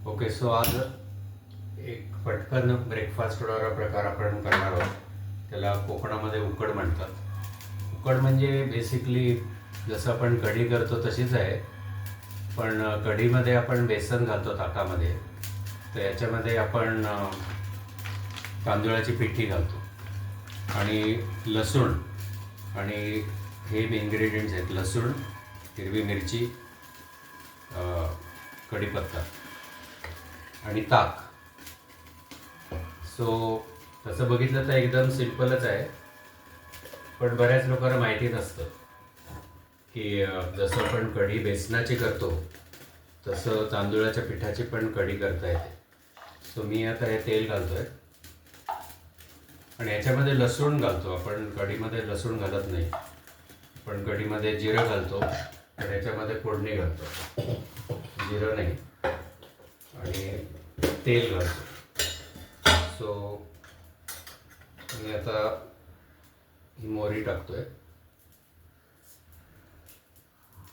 Okay, so आज एक पटकन ब्रेकफास्ट होणारा प्रकार आपण करणार आहोत. त्याला कोकणामध्ये उकड म्हणतात. उकड म्हणजे बेसिकली जसं आपण कढी करतो तशीच आहे, पण कढीमध्ये आपण बेसन घालतो ताकामध्ये. तर याच्यामध्ये आपण तांदूळाची पिठी घालतो आणि लसूण, आणि हे इन्ग्रेडियंट्स आहेत: लसूण, हिरवी मिरची, कढीपत्ता आणि ताक. सो तसं बघितलं तर एकदम सिम्पलच आहे, पण बऱ्याच लोकांना माहिती नसतं की जसं आपण कढी बेसनाची करतो तसं तांदूळाच्या पिठाची पण कढी करता येते. सो मी आता हे तेल घालतोय आणि याच्यामध्ये लसूण घालतो. आपण कढीमध्ये लसूण घालत नाही, पण कढीमध्ये जिरं घालतो आणि याच्यामध्ये फोडणी घालतो. जिरं नाही आणि तेल घालतो. सो मी आता ही मोहरी टाकतोय.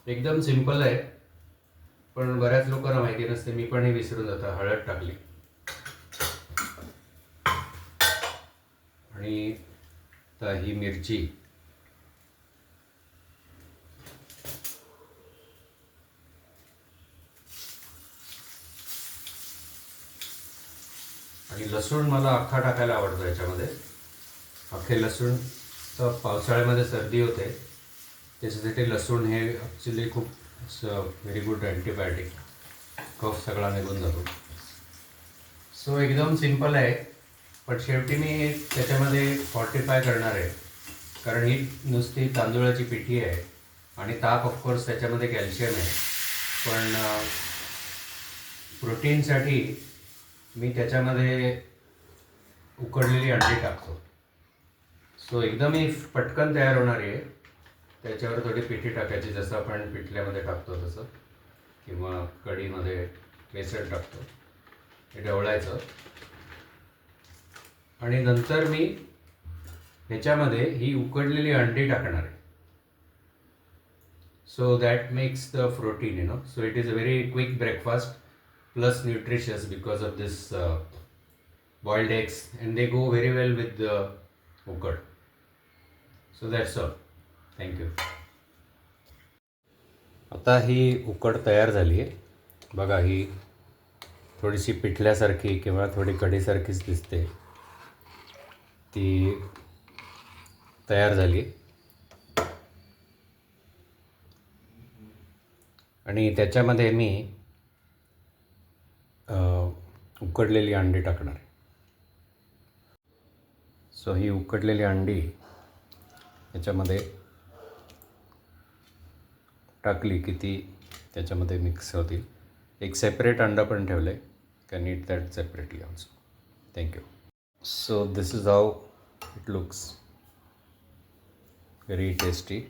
एकदम सिंपल आहे, पण बऱ्याच लोकांना माहिती नसते. मी पण हे विसरून जातो. हळद टाकली आणि आता ही मिरची, आणि लसूण मला अख्खा टाकायला आवडतो याच्यामध्ये. अख्खे लसूण तर पावसाळ्यामध्ये सर्दी होते त्याच्यासाठी लसूण हे ॲक्च्युली खूप व्हेरी गुड अँटीबायोटिक. कफ सगळा निघून जातो. सो एकदम सिंपल आहे, पण शेवटी मी त्याच्यामध्ये फॉर्टिफाय करणार आहे, कारण ही नुसती तांदूळाची पिठी आहे आणि ताक ऑफकोर्स त्याच्यामध्ये कॅल्शियम आहे. पण प्रोटीनसाठी मी त्याच्यामध्ये उकडलेली अंडी टाकतो. सो एकदम ही पटकन तयार होणारी आहे. त्याच्यावर थोडी पिठी टाकायची, जसं आपण पिठल्यामध्ये टाकतो तसं, किंवा कढीमध्ये बेसन टाकतो. हे ढवळायचं आणि नंतर मी ह्याच्यामध्ये ही उकडलेली अंडी टाकणार आहे. So that makes the protein, so it is a very quick breakfast plus nutritious because of this boiled eggs, and they go very well with the ukad. So that's all. Thank you. आता ही उकड तयार झाली आहे. बघा, ही थोडीशी पिठल्यासारखी किंवा थोडी कढीसारखीच दिसते. ती तयार झाली आणि त्याच्यामध्ये मी उकडलेली अंडी टाकणार आहे. सो ही उकडलेली अंडी याच्यामध्ये टाकली की ती त्याच्यामध्ये मिक्स होतील. एक सेपरेट अंडा पण ठेवलं आहे. Can eat that separately also. Thank you. So this is how it looks. Very tasty.